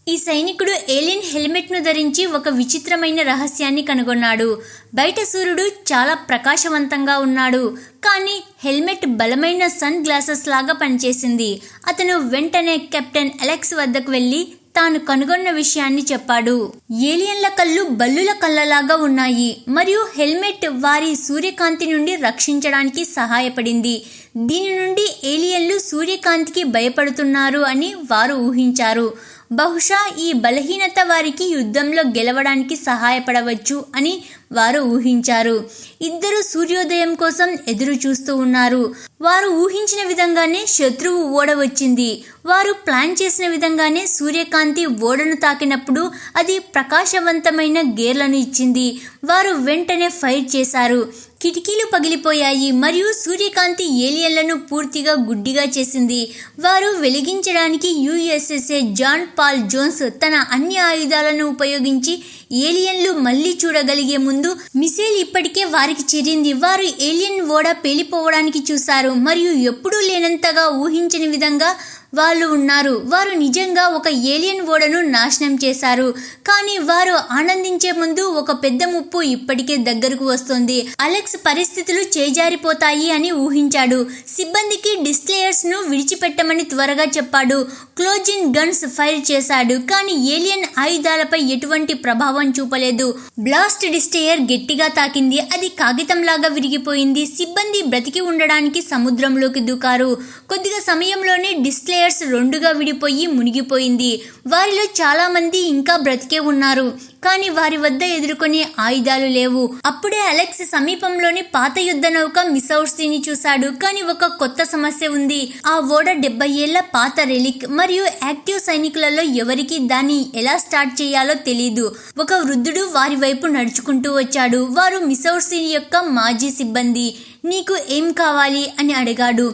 ఈ సైనికుడు ఏలియన్ హెల్మెట్ను ధరించి ఒక విచిత్రమైన రహస్యాన్ని కనుగొన్నాడు. బయట సూర్యుడు చాలా ప్రకాశవంతంగా ఉన్నాడు, కానీ హెల్మెట్ బలమైన సన్ గ్లాసెస్ లాగా పనిచేసింది. అతను వెంటనే కెప్టెన్ అలెక్స్ వద్దకు వెళ్ళి తాను కనుగొన్న విషయాన్ని చెప్పాడు. ఏలియన్ల కళ్ళు బల్లుల కళ్ళలాగా ఉన్నాయి మరియు హెల్మెట్ వారి సూర్యకాంతి నుండి రక్షించడానికి సహాయపడింది. దీని నుండి ఏలియన్లు సూర్యకాంతికి భయపడుతున్నారు అని వారు ఊహించారు. బహుశా ఈ బలహీనత వారికి యుద్ధంలో గెలవడానికి సహాయపడవచ్చు అని వారు ఊహించారు. ఇద్దరు సూర్యోదయం కోసం ఎదురు చూస్తూ ఉన్నారు. వారు ఊహించిన విధంగానే శత్రువు ఓడ వచ్చింది. వారు ప్లాన్ చేసిన విధంగానే సూర్యకాంతి ఓడను తాకినప్పుడు అది ప్రకాశవంతమైన గేర్లను ఇచ్చింది. వారు వెంటనే ఫైర్ చేశారు. కిటికీలు పగిలిపోయాయి మరియు సూర్యకాంతి ఏలియన్లను పూర్తిగా గుడ్డిగా చేసింది. వారు వెలిగించడానికి యుఎస్ఎస్ఏ జాన్ పాల్ జోన్స్ తన అన్ని ఆయుధాలను ఉపయోగించి ఏలియన్లు మళ్ళీ చూడగలిగే ముందు మిసైల్ ఇప్పటికే వారికి చేరింది. వారు ఏలియన్ ఓడ పేలిపోవడానికి చూశారు మరియు ఎప్పుడూ లేనంతగా ఊహించని విధంగా వాళ్ళు ఉన్నారు. వారు నిజంగా ఒక ఏలియన్ ఓడను నాశనం చేశారు, కానీ వారు ఆనందించే ముందు ఒక పెద్ద ముప్పు ఇప్పటికే దగ్గరకు వస్తుంది. అలెక్స్ పరిస్థితులు చేజారిపోతాయి అని ఊహించాడు. సిబ్బందికి డిస్ట్లేయర్స్ ను విడిచిపెట్టమని త్వరగా చెప్పాడు. క్లోజింగ్ గన్స్ ఫైర్ చేశాడు, కానీ ఏలియన్ ఆయుధాలపై ఎటువంటి ప్రభావం చూపలేదు. బ్లాస్ట్ డిస్ట్లేయర్ గట్టిగా తాకింది. అది కాగితంలాగా విరిగిపోయింది. సిబ్బంది బ్రతికి ఉండడానికి సముద్రంలోకి దూకారు. కొద్దిగా సమయంలోనే డిస్ట్లేయర్స్ రెండుగా విడిపోయి మునిగిపోయింది. వారిలో చాలా మంది ఇంకా బ్రతికే ఉన్నారు, కానీ వారి వద్ద ఎదుర్కొనే ఆయుధాలు లేవు. అప్పుడే అలెక్స్ సమీపంలోని పాత యుద్ధ నౌక మిసౌర్సీని చూశాడు, కానీ ఒక కొత్త సమస్య ఉంది. ఆ ఓడ 70 ఏళ్ల పాత రెలిక్ మరియు యాక్టివ్ సైనికులలో ఎవరికి దాన్ని ఎలా స్టార్ట్ చేయాలో తెలీదు. ఒక వృద్ధుడు వారి వైపు నడుచుకుంటూ వచ్చాడు. వారు మిసౌర్సీ యొక్క మాజీ సిబ్బంది. నీకు ఏం కావాలి అని అడిగాడు.